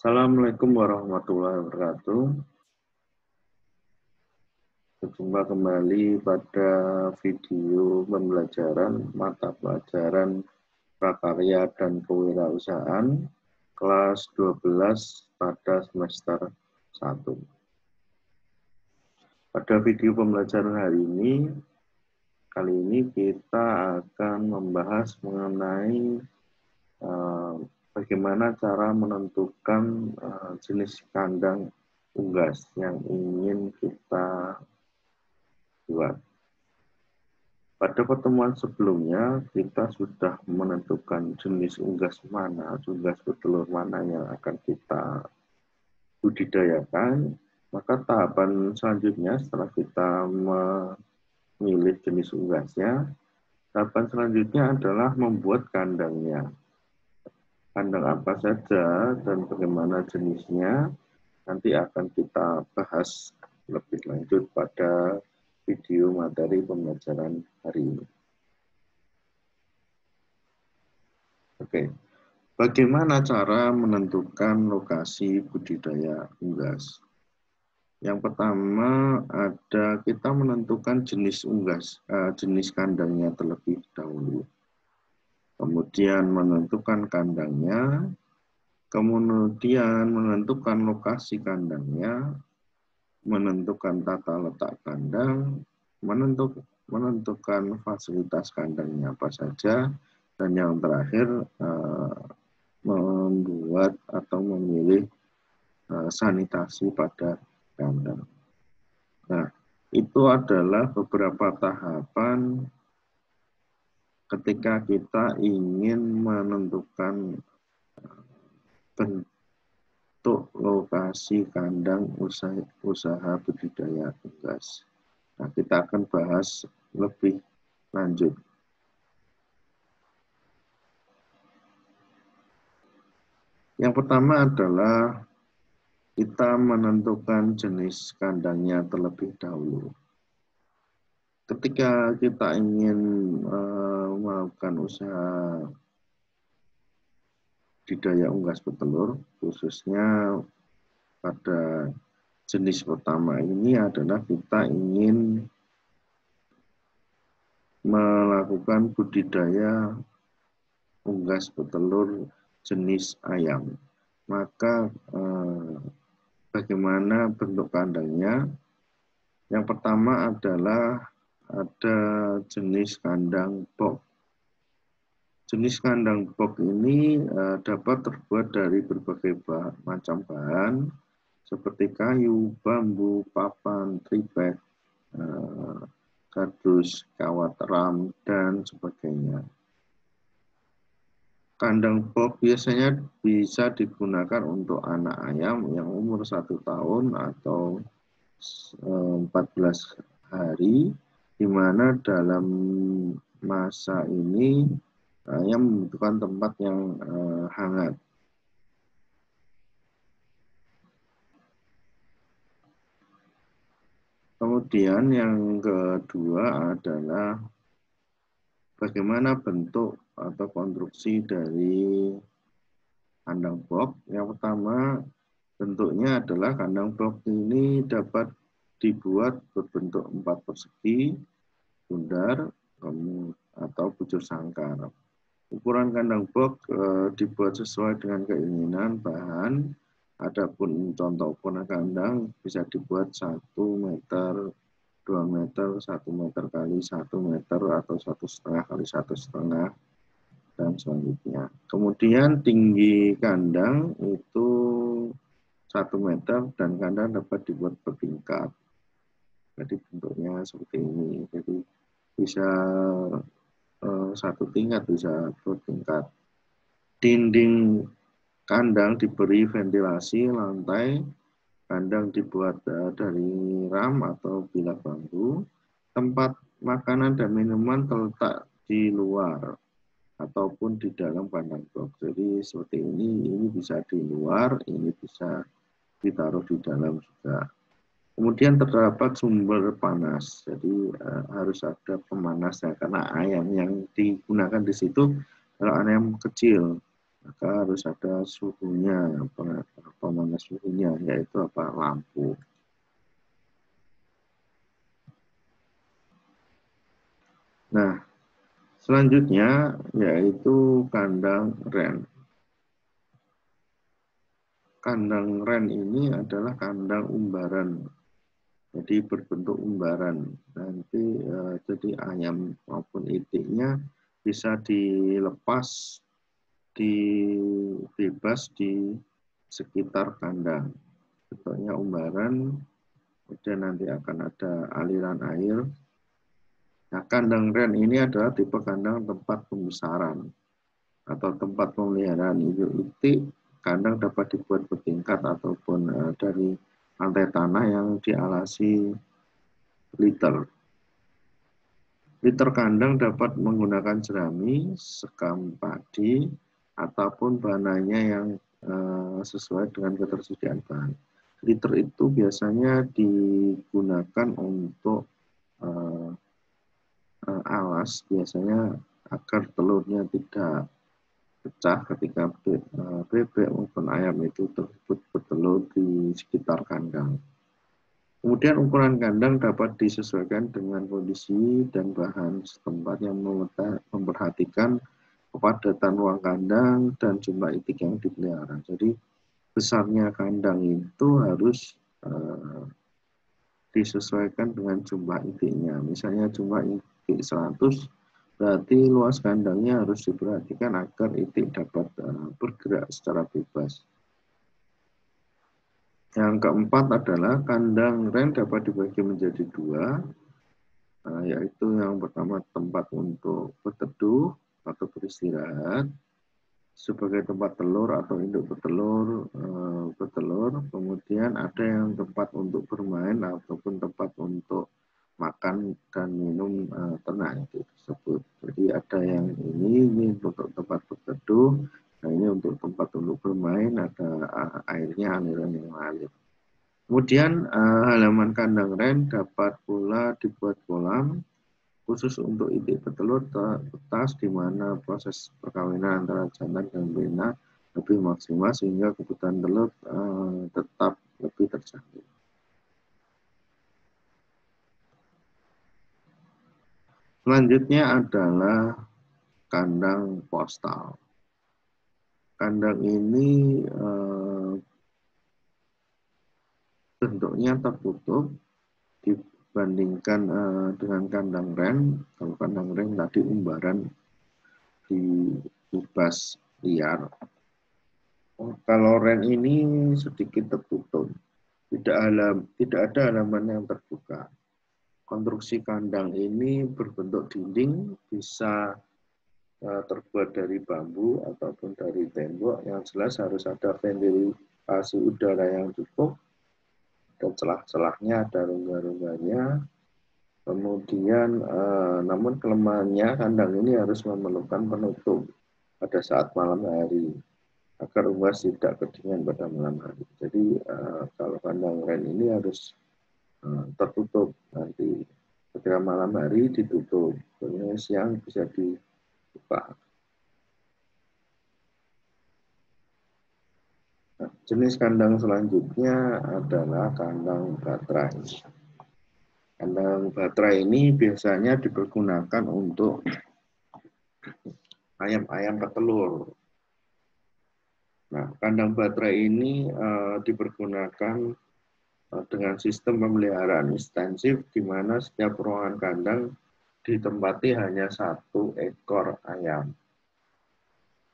Assalamualaikum warahmatullahi wabarakatuh. Berjumpa kembali pada video pembelajaran mata pelajaran prakarya dan kewirausahaan kelas 12 pada semester 1. Pada video pembelajaran kali ini kita akan membahas mengenai bagaimana cara menentukan jenis kandang unggas yang ingin kita buat. Pada pertemuan sebelumnya, kita sudah menentukan jenis unggas petelur mana yang akan kita budidayakan. Maka tahapan selanjutnya setelah kita memilih jenis unggasnya, tahapan selanjutnya adalah membuat kandangnya. Kandang apa saja dan bagaimana jenisnya nanti akan kita bahas lebih lanjut pada video materi pembelajaran hari ini. Oke, bagaimana cara menentukan lokasi budidaya unggas? Yang pertama kita menentukan jenis jenis kandangnya terlebih dahulu. Kemudian menentukan kandangnya, kemudian menentukan lokasi kandangnya, menentukan tata letak kandang, menentukan fasilitas kandangnya apa saja, dan yang terakhir membuat atau memilih sanitasi pada kandang. Nah, itu adalah beberapa tahapan ketika kita ingin menentukan bentuk lokasi kandang usaha budidaya unggas. Nah, kita akan bahas lebih lanjut. Yang pertama adalah kita menentukan jenis kandangnya terlebih dahulu. Ketika kita ingin melakukan usaha budidaya unggas petelur, khususnya pada jenis pertama ini adalah kita ingin melakukan budidaya unggas petelur jenis ayam. Maka bagaimana bentuk kandangnya? Yang pertama adalah ada jenis kandang box. Jenis kandang box ini dapat terbuat dari berbagai macam bahan seperti kayu, bambu, papan, tripek, kardus, kawat ram, dan sebagainya. Kandang box biasanya bisa digunakan untuk anak ayam yang umur 1 tahun atau 14 hari, di mana dalam masa ini ayam membutuhkan tempat yang hangat. Kemudian yang kedua adalah bagaimana bentuk atau konstruksi dari kandang box. Yang pertama, bentuknya adalah kandang box ini dapat dibuat berbentuk 4 persegi, bundar, atau bujur sangkar. Ukuran kandang box dibuat sesuai dengan keinginan bahan. Adapun contoh ukuran kandang bisa dibuat 1 meter, 2 meter, 1 meter kali 1 meter, atau 1,5 kali 1,5, dan selanjutnya. Kemudian tinggi kandang itu 1 meter dan kandang dapat dibuat bertingkat. Jadi bentuknya seperti ini. Jadi bisa 1 tingkat, bisa 2 tingkat. Dinding kandang diberi ventilasi, lantai kandang dibuat dari ram atau bilah bambu. Tempat makanan dan minuman terletak di luar ataupun di dalam kandang box. Jadi seperti ini bisa di luar, ini bisa ditaruh di dalam juga. Kemudian terdapat sumber panas, jadi harus ada pemanasnya karena ayam yang digunakan di situ adalah ayam kecil. maka harus ada suhunya, pemanas suhunya, yaitu apa? Lampu. Nah, selanjutnya yaitu kandang ren. Kandang ren ini adalah kandang umbaran, jadi berbentuk umbaran. Nanti jadi ayam maupun itiknya bisa dilepas, bebas di sekitar kandang. Bentuknya umbaran, kemudian nanti akan ada aliran air. Nah, kandang ren ini adalah tipe kandang tempat pembesaran atau tempat pemeliharaan itik. Kandang dapat dibuat bertingkat ataupun dari lantai tanah yang dialasi liter. Liter kandang dapat menggunakan jerami, sekam padi, ataupun bahannya yang sesuai dengan ketersediaan bahan. Liter itu biasanya digunakan untuk alas, biasanya agar telurnya tidak pecah ketika bebek maupun ayam itu bertelur di sekitar kandang. Kemudian ukuran kandang dapat disesuaikan dengan kondisi dan bahan setempat yang memperhatikan kepadatan ruang kandang dan jumlah itik yang dipelihara. Jadi besarnya kandang itu harus disesuaikan dengan jumlah itiknya. Misalnya jumlah itik 100, berarti luas kandangnya harus diperhatikan agar itik dapat bergerak secara bebas. Yang keempat adalah kandang ren dapat dibagi menjadi dua, yaitu yang pertama tempat untuk berteduh atau beristirahat, sebagai tempat telur atau induk bertelur, kemudian ada yang tempat untuk bermain ataupun tempat untuk makan dan minum ternak itu tersebut. Jadi ada yang ini untuk tempat berteduh, nah ini untuk tempat untuk bermain, ada airnya aliran yang mengalir. Kemudian halaman kandang ren dapat pula dibuat kolam khusus untuk itik bertelur tetas di mana proses perkawinan antara jantan dan betina lebih maksimal sehingga kebutuhan telur tetap lebih terjamin. Selanjutnya adalah kandang postal. Kandang ini bentuknya tertutup dibandingkan dengan kandang ren. Kalau kandang ren tadi umbaran di bebas liar. Kalau ren ini sedikit tertutup, tidak ada halaman yang terbuka. Konstruksi kandang ini berbentuk dinding, bisa terbuat dari bambu ataupun dari tembok. Yang jelas harus ada ventilasi udara yang cukup, dan celah-celahnya ada rongga-rongganya. Kemudian, namun kelemahannya kandang ini harus memerlukan penutup pada saat malam hari agar unggas tidak kedinginan pada malam hari. Jadi kalau kandang ren ini harus tertutup, nanti ketika malam hari ditutup, kemudian siang bisa dibuka. Nah, jenis kandang selanjutnya adalah kandang baterai. Kandang baterai ini biasanya dipergunakan untuk ayam-ayam petelur. Nah, kandang baterai ini dipergunakan dengan sistem pemeliharaan ekstensif di mana setiap ruangan kandang ditempati hanya satu ekor ayam.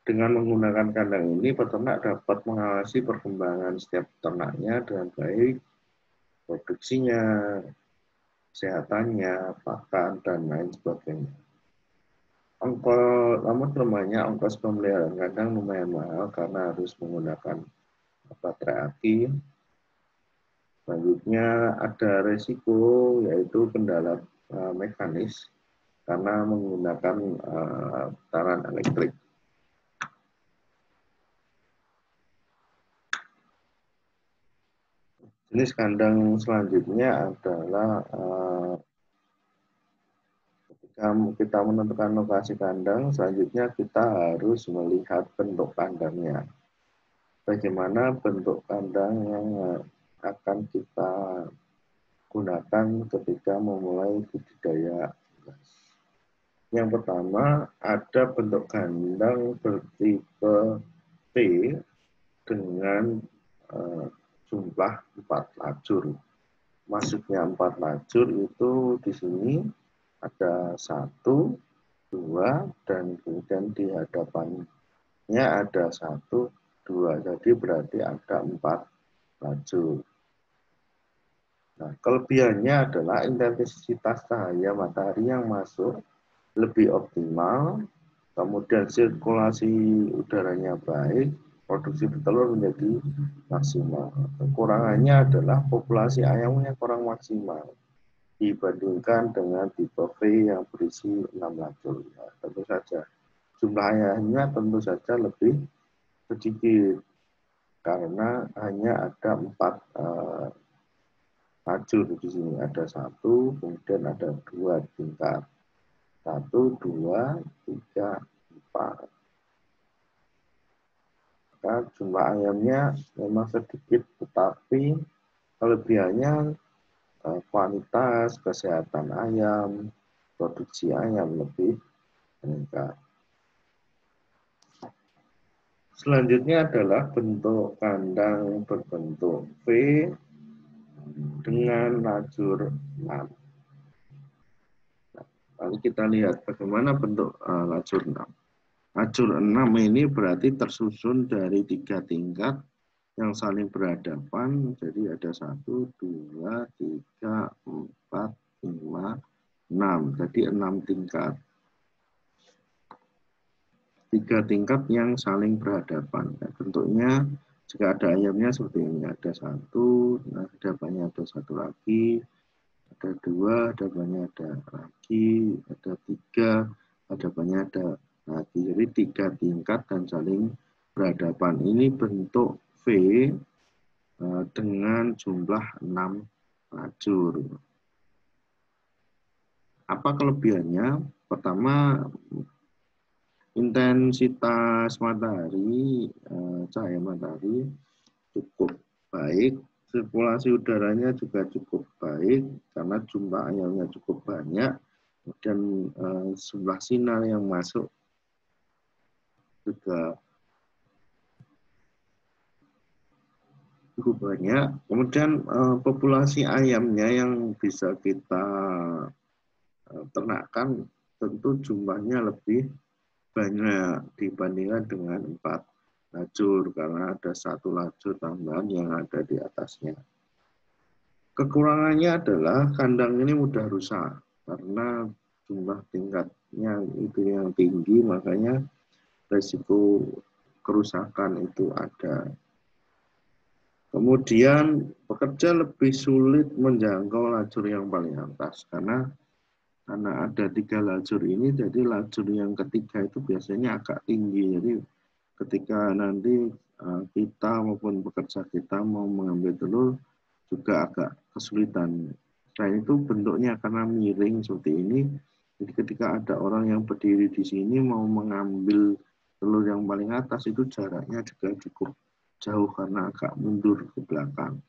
Dengan menggunakan kandang ini, peternak dapat mengawasi perkembangan setiap ternaknya dengan baik, produksinya, kesehatannya, pakan, dan lain sebagainya. Namun kelemahannya ongkos pemeliharaan kandang lumayan mahal karena harus menggunakan baterai aki. Selanjutnya ada resiko yaitu kendala mekanis karena menggunakan putaran elektrik. Jenis kandang selanjutnya adalah kita menentukan lokasi kandang, selanjutnya kita harus melihat bentuk kandangnya. Bagaimana bentuk kandang yang akan kita gunakan ketika memulai budidaya unggas. Yang pertama, ada bentuk kandang bertipe T dengan jumlah 4 lajur. Maksudnya 4 lajur itu di sini ada 1, 2, dan kemudian di hadapannya ada 1, 2. Jadi berarti ada 4 lajur. Nah, kelebihannya adalah intensitas cahaya matahari yang masuk lebih optimal, kemudian sirkulasi udaranya baik, produksi telur menjadi maksimal. Kekurangannya adalah populasi ayamnya kurang maksimal dibandingkan dengan tipe V yang berisi 6 lajur. Ya, tentu saja jumlah ayamnya tentu saja lebih sedikit karena hanya ada 4 lajur di sini. Ada 1, kemudian ada 2 tingkat. 1, 2, 3, 4. Maka jumlah ayamnya memang sedikit, tetapi kelebihannya kualitas, kesehatan ayam, produksi ayam lebih meningkat. Selanjutnya adalah bentuk kandang berbentuk V dengan lajur 6. Lalu kita lihat bagaimana bentuk lajur 6. Lajur 6 ini berarti tersusun dari 3 tingkat yang saling berhadapan. Jadi ada 1, 2, 3, 4, 5, 6. Jadi 6 tingkat. 3 tingkat yang saling berhadapan. Nah, bentuknya jika ada ayamnya seperti ini. Ada 1, nah hadapannya ada 1 lagi. Ada 2, hadapannya ada lagi. Ada 3, hadapannya ada lagi. Jadi 3 tingkat dan saling berhadapan. Ini bentuk V dengan jumlah 6 lajur. Apa kelebihannya? Pertama, intensitas matahari, cahaya matahari cukup baik, sirkulasi udaranya juga cukup baik karena jumlah ayamnya cukup banyak, dan jumlah sinar yang masuk juga cukup banyak. Kemudian populasi ayamnya yang bisa kita ternakkan tentu jumlahnya lebih banyak dibandingkan dengan 4 lajur karena ada 1 lajur tambahan yang ada di atasnya. Kekurangannya adalah kandang ini mudah rusak karena jumlah tingkatnya itu yang tinggi, makanya resiko kerusakan itu ada. Kemudian pekerja lebih sulit menjangkau lajur yang paling atas karena ada 3 lajur ini, jadi lajur yang ketiga itu biasanya agak tinggi. Jadi ketika nanti kita maupun pekerja kita mau mengambil telur juga agak kesulitan. Selain itu bentuknya karena miring seperti ini, jadi ketika ada orang yang berdiri di sini mau mengambil telur yang paling atas itu jaraknya juga cukup jauh karena agak mundur ke belakang.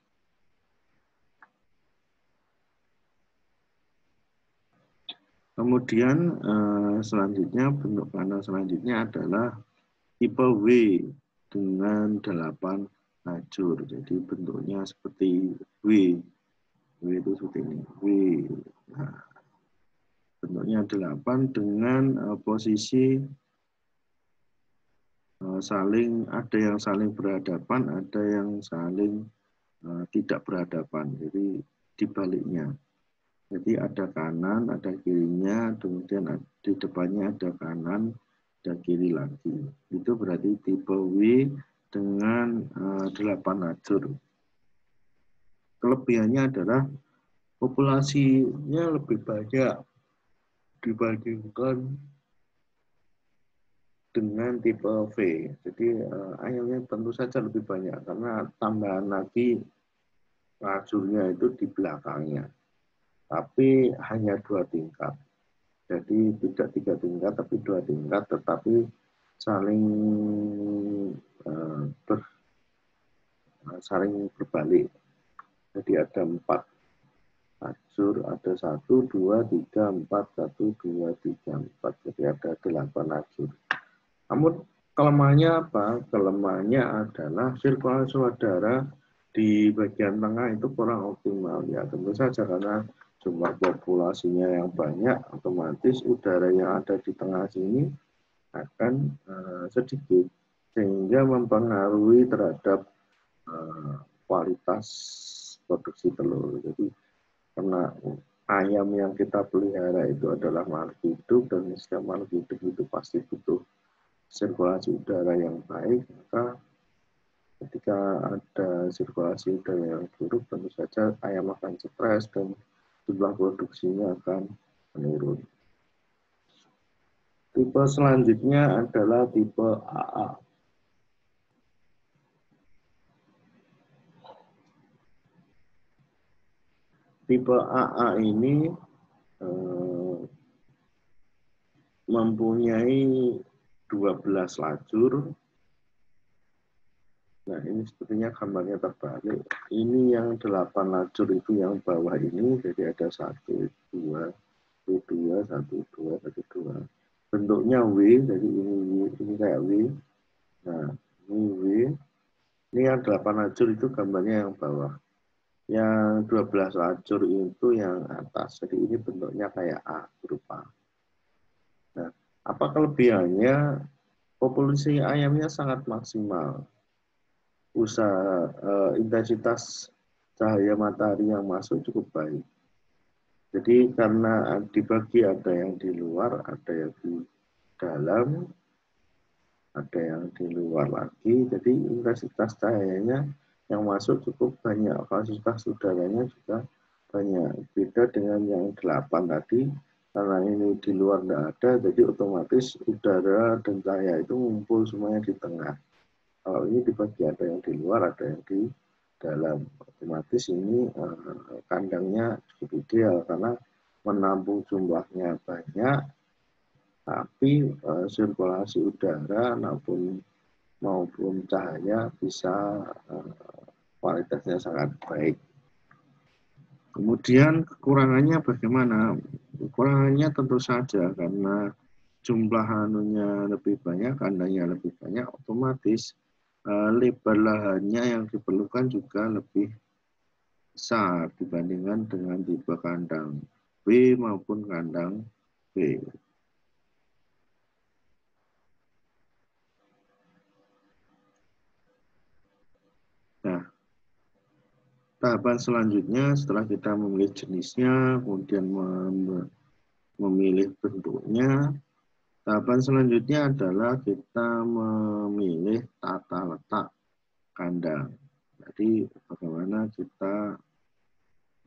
Kemudian selanjutnya bentuk kandang selanjutnya adalah tipe W dengan 8 lajur. Jadi bentuknya seperti W. W itu seperti ini. W. Nah, bentuknya 8 dengan posisi ada yang saling berhadapan, ada yang saling tidak berhadapan. Jadi dibaliknya. Jadi ada kanan, ada kirinya, kemudian di depannya ada kanan, ada kiri lagi. Itu berarti tipe W dengan 8 lajur. Kelebihannya adalah populasinya lebih banyak dibandingkan dengan tipe V. Jadi ayamnya tentu saja lebih banyak karena tambahan lagi lajurnya itu di belakangnya. Tapi hanya 2 tingkat. Jadi tidak 3 tingkat, tapi 2 tingkat, tetapi saling saling berbalik. Jadi ada 4 lajur, ada 1, 2, 3, 4, 1, 2, 3, 4. Jadi ada 8 lajur. Namun kelemahannya apa? Kelemahannya adalah sirkulasi udara di bagian tengah itu kurang optimal. Ya tentu saja karena jumlah populasinya yang banyak, otomatis udara yang ada di tengah sini akan sedikit, sehingga mempengaruhi terhadap kualitas produksi telur. Jadi karena ayam yang kita pelihara itu adalah makhluk hidup, dan setiap makhluk hidup itu pasti butuh sirkulasi udara yang baik, maka ketika ada sirkulasi udara yang buruk, tentu saja ayam akan stres dan jumlah produksinya akan menurun. Tipe selanjutnya adalah tipe AA. Tipe AA ini mempunyai 12 lajur. Nah, ini sepertinya gambarnya terbalik. Ini yang 8 lajur itu yang bawah ini, jadi ada 1, 2, 1, 2, 1, 2, 1, 2. Bentuknya W, jadi ini kayak W. Nah, ini W. Ini yang 8 lajur itu gambarnya yang bawah. Yang 12 lajur itu yang atas. Jadi ini bentuknya kayak A, berupa. Nah, apa kelebihannya? Populasi ayamnya sangat maksimal. Intensitas cahaya matahari yang masuk cukup baik. Jadi karena dibagi ada yang di luar, ada yang di dalam, ada yang di luar lagi. Jadi intensitas cahayanya yang masuk cukup banyak, fasilitas udaranya juga banyak. Beda dengan yang 8 tadi, karena ini di luar tidak ada, jadi otomatis udara dan cahaya itu ngumpul semuanya di tengah. Kalau ini dibagi ada yang di luar, ada yang di dalam. Otomatis ini kandangnya cukup ideal karena menampung jumlahnya banyak, tapi sirkulasi udara maupun cahaya bisa kualitasnya sangat baik. Kemudian kekurangannya bagaimana? Kekurangannya tentu saja karena jumlah anunya lebih banyak, kandangnya lebih banyak, otomatis lebar lahannya yang diperlukan juga lebih besar dibandingkan dengan tipe kandang B maupun kandang B. Nah, tahapan selanjutnya setelah kita memilih jenisnya, kemudian memilih bentuknya, tahapan selanjutnya adalah kita memilih tata letak kandang. Jadi bagaimana kita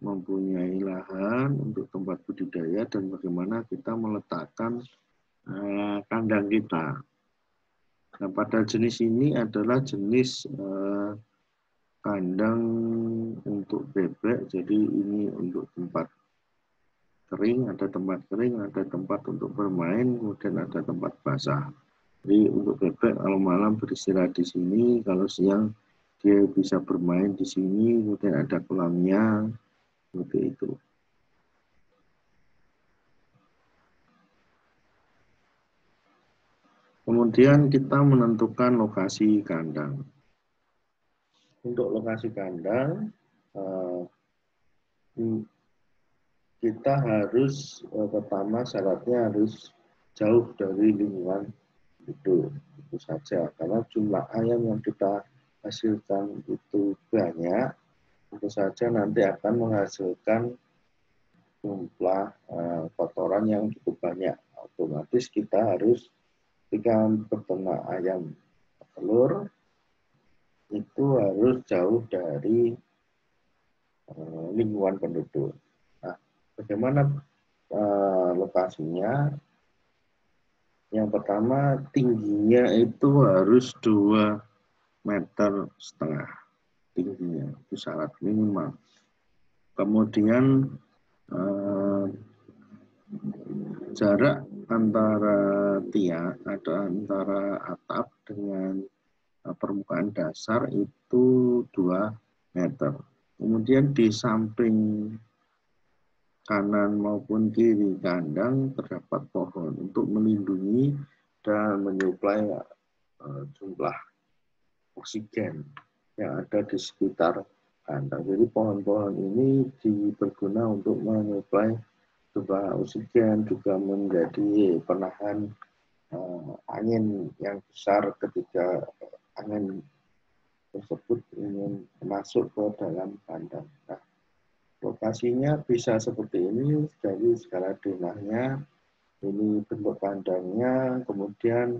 mempunyai lahan untuk tempat budidaya dan bagaimana kita meletakkan kandang kita. Nah, pada jenis ini adalah jenis kandang untuk bebek, jadi ini untuk tempat kering, ada tempat kering, ada tempat untuk bermain, kemudian ada tempat basah. Jadi untuk bebek kalau malam beristirahat di sini, kalau siang dia bisa bermain di sini, kemudian ada kolamnya, seperti itu. Kemudian kita menentukan lokasi kandang. Untuk lokasi kandang, kita harus pertama syaratnya harus jauh dari lingkungan itu saja. Karena jumlah ayam yang kita hasilkan itu banyak, tentu saja nanti akan menghasilkan jumlah kotoran yang cukup banyak. Otomatis kita harus ketika beternak ayam telur itu harus jauh dari lingkungan penduduk. Nah, bagaimana lokasinya? Yang pertama tingginya itu harus 2,5 meter tingginya, itu syarat minimal. Kemudian Jarak antara tiang atau antara atap dengan permukaan dasar itu 2 meter. Kemudian di samping kanan maupun kiri kandang terdapat pohon untuk melindungi dan menyuplai jumlah oksigen yang ada di sekitar kandang. Jadi pohon-pohon ini berguna untuk menyuplai jumlah oksigen, juga menjadi penahan angin yang besar ketika angin tersebut ingin masuk ke dalam kandang. Nah, lokasinya bisa seperti ini, dari skala denahnya, ini bentuk kandangnya, kemudian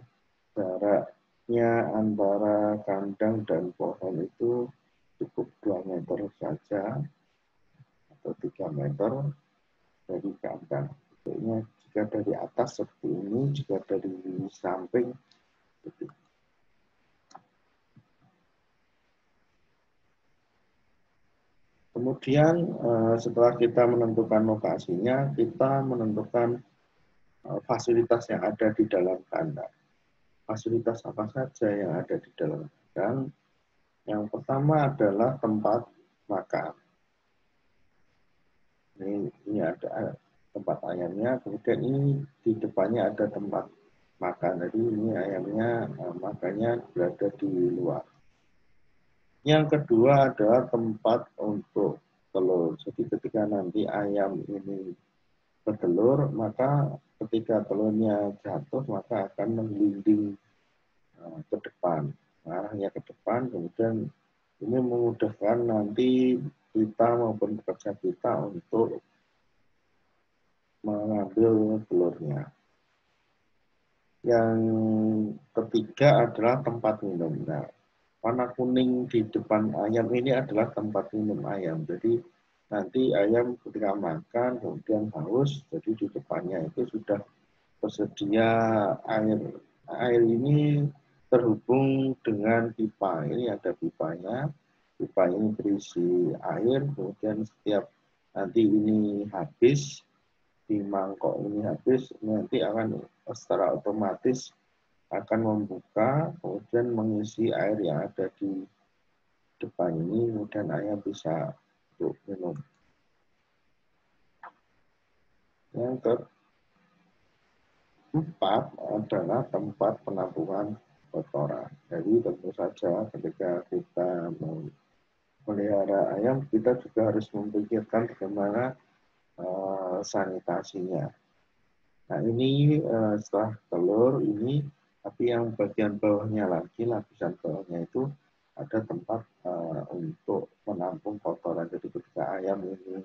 jaraknya antara kandang dan pohon itu cukup 2 meter saja, atau 3 meter dari kandang. Bentuknya jika dari atas seperti ini, jika dari samping seperti ini. Kemudian setelah kita menentukan lokasinya, kita menentukan fasilitas yang ada di dalam kandang. Fasilitas apa saja yang ada di dalam kandang? Yang pertama adalah tempat makan. Ini ada tempat ayamnya, kemudian ini di depannya ada tempat makan. Jadi ini ayamnya makannya berada di luar. Yang kedua adalah tempat untuk telur. Jadi ketika nanti ayam ini bertelur, maka ketika telurnya jatuh, maka akan menggelinding ke depan, arahnya ke depan, kemudian ini memudahkan nanti kita maupun pekerja kita untuk mengambil telurnya. Yang ketiga adalah tempat minum. Nah, warna kuning di depan ayam ini adalah tempat minum ayam. Jadi nanti ayam ketika makan kemudian haus, jadi di depannya itu sudah tersedia air. Air ini terhubung dengan pipa. Ini ada pipanya. Pipa ini berisi air, kemudian setiap nanti ini habis, di mangkok ini habis, nanti akan secara otomatis akan membuka, kemudian mengisi air yang ada di depan ini, kemudian ayam bisa untuk minum. Yang keempat adalah tempat penampungan kotoran. Jadi tentu saja ketika kita memelihara ayam, kita juga harus memikirkan bagaimana sanitasinya. Nah ini setelah telur ini, tapi yang bagian bawahnya lagi, lapisan bawahnya itu ada tempat untuk menampung kotoran. Jadi ketika ayam ini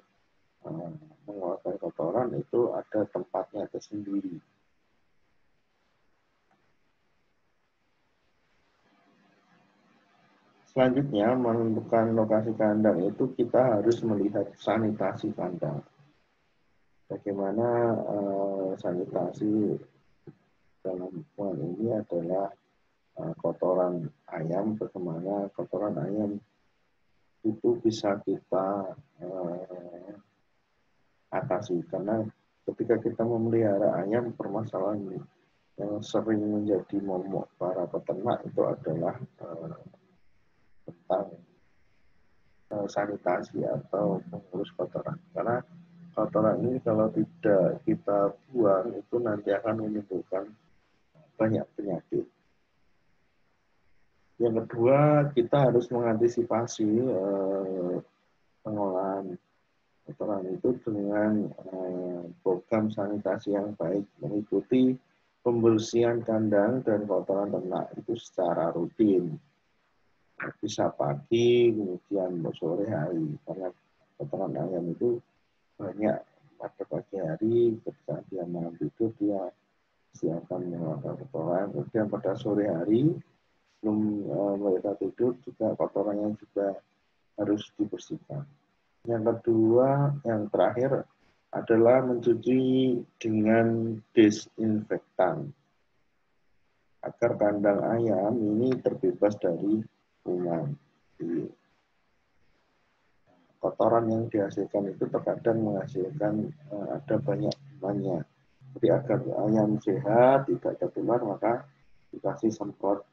mengeluarkan kotoran itu ada tempatnya tersendiri. Selanjutnya, menentukan lokasi kandang itu kita harus melihat sanitasi kandang. Bagaimana sanitasi dalam hal ini adalah kotoran ayam, bagaimana kotoran ayam itu bisa kita atasi. Karena ketika kita memelihara ayam, permasalahan yang sering menjadi momok para peternak itu adalah tentang sanitasi atau mengurus kotoran. Karena kotoran ini kalau tidak kita buang itu nanti akan menimbulkan banyak penyakit. Yang kedua, kita harus mengantisipasi pengolahan kotoran itu dengan program sanitasi yang baik, mengikuti pembersihan kandang dan kotoran ternak itu secara rutin. Bisa pagi, kemudian sore hari, karena kotoran ayam itu banyak pada pagi hari, ketika dia malam tidur, dia siapkan mengeluarkan kotoran, kemudian pada sore hari, sebelum mereka tidur, juga kotorannya juga harus dibersihkan. Yang kedua, yang terakhir adalah mencuci dengan desinfektan agar kandang ayam ini terbebas dari kuman. Kotoran yang dihasilkan itu terkadang menghasilkan ada banyak penanamannya. Jadi agar ayam sehat, tidak tertular, maka dikasih semprot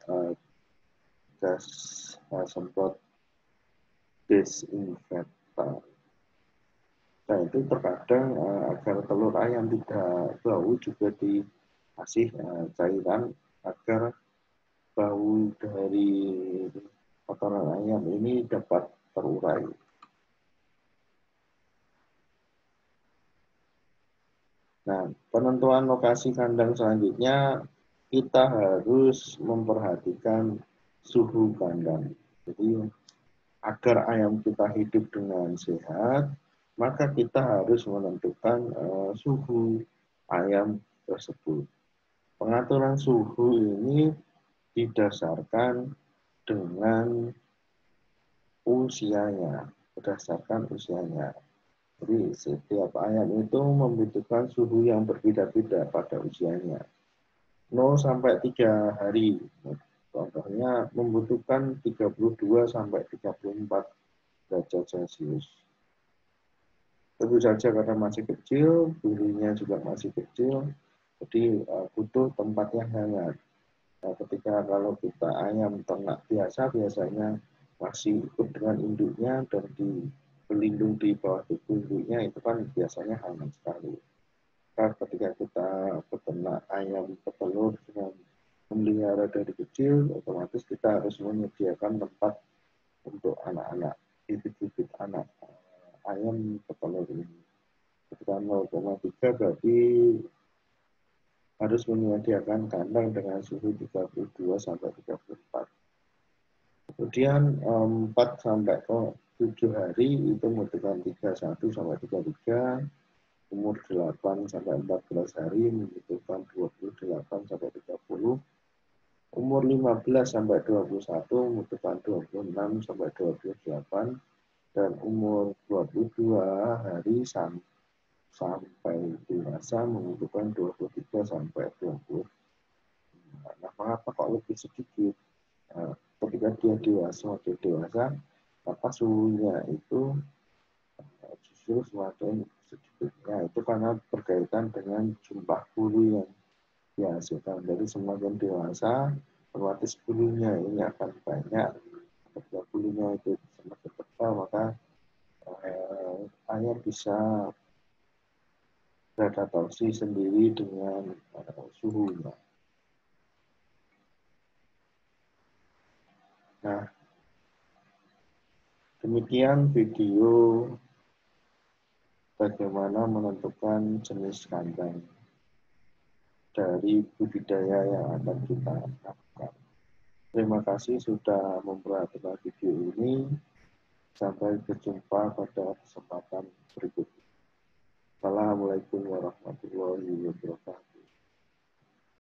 gas semprot desinfektan. Nah itu terkadang agar telur ayam tidak bau juga dikasih cairan agar bau dari kotoran ayam ini dapat terurai. Nah, penentuan lokasi kandang selanjutnya kita harus memperhatikan suhu kandang. Jadi agar ayam kita hidup dengan sehat, maka kita harus menentukan suhu ayam tersebut. Pengaturan suhu ini didasarkan dengan usianya, berdasarkan usianya. Jadi setiap ayam itu membutuhkan suhu yang berbeda-beda pada usianya. 0 sampai 3 hari. Contohnya membutuhkan 32 sampai 34 derajat Celcius. Tentu saja karena masih kecil, bulunya juga masih kecil, jadi butuh tempat yang hangat. Nah, ketika kalau kita ayam ternak biasa, biasanya masih ikut dengan induknya dan berlindung di bawah tubuh induknya, itu kan biasanya hangat sekali. Nah, ketika kita peternak ayam petelur dengan memelihara dari kecil, otomatis kita harus menyediakan tempat untuk anak-anak, bibit-bibit anak ayam petelur ini. Ketika 0,3 berarti harus menyediakan kandang dengan suhu 32 sampai 34. Kemudian 4 sampai 7 hari itu membutuhkan 31 sampai 33. Umur 8 sampai 14 hari membutuhkan 28 sampai 30. Umur 15 sampai 21 membutuhkan 26 sampai 28. Dan umur 22 hari sampai dewasa membutuhkan 23 sampai 20. Nah, mengapa kok lebih sedikit? Nah, ketika dia dewasa, maka suhunya itu justru semakin sedikitnya. Itu karena berkaitan dengan jumlah bulu yang dihasilkan. Jadi semakin dewasa, otomatis bulunya ini akan banyak. Ketika bulunya itu semakin tebal, maka ayam bisa beradaptasi sendiri dengan suhunya. Nah, demikian video bagaimana menentukan jenis kandang dari budidaya yang akan kita lakukan. Terima kasih sudah memperhatikan video ini. Sampai berjumpa pada kesempatan berikutnya. Assalamualaikum warahmatullahi wabarakatuh.